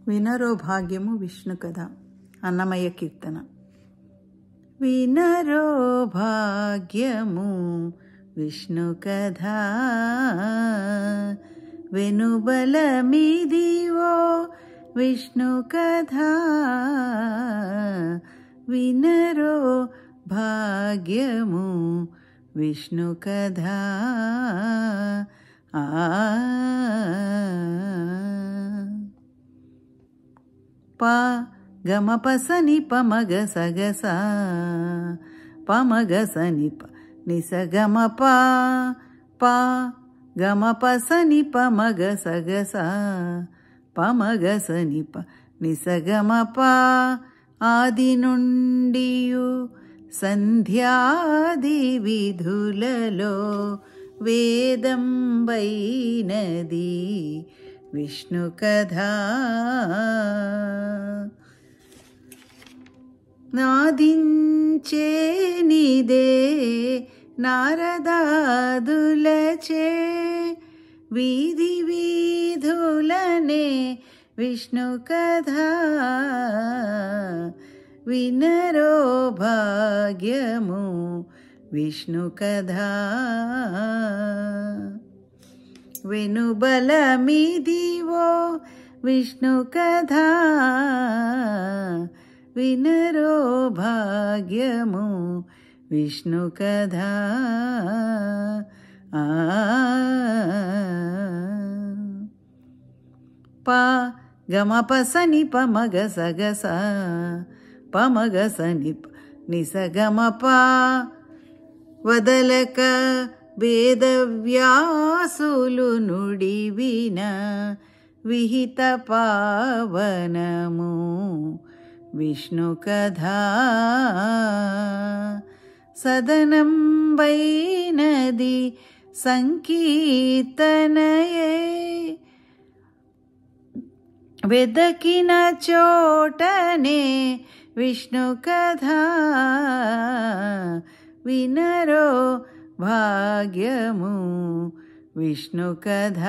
వినరో భాగ్యము విష్ణు కథ. అన్నమయ్య కీర్తన. వినరో భాగ్యము విష్ణు కథ, వెనుబలమిదివో విష్ణు కథ. వినరో భాగ్యము విష్ణు కథ. ప గమ పసని పమగ సగస పమగ సని ప నిస గమ ప గమ పసని పమగ సగస పమగ సని ప నిస గమ ప. ఆది నుండియు సంధ్యాది విధులలో వేదం వైనది విష్ణు కథ. నాదించేనిదే నారదాదులచే వీధి వీధులనే విష్ణు కథ. వినరో భాగ్యము విష్ణు కథ. వెనుబలమిదివో విష్ణు కథ. వినరో భాగ్యము విష్ణు కథ. ప గమ పసని పమగ సగస పమగ సని ప నిస గమ ప. వదలక వేదవ్యాసులు నుడివిన విహిత పావనము విష్ణు కథ. సదనం వైనది సంకీర్తనయే వెదకిన చోటనే విష్ణు కథ. వినరో భాగ్యము విష్ణు కథ.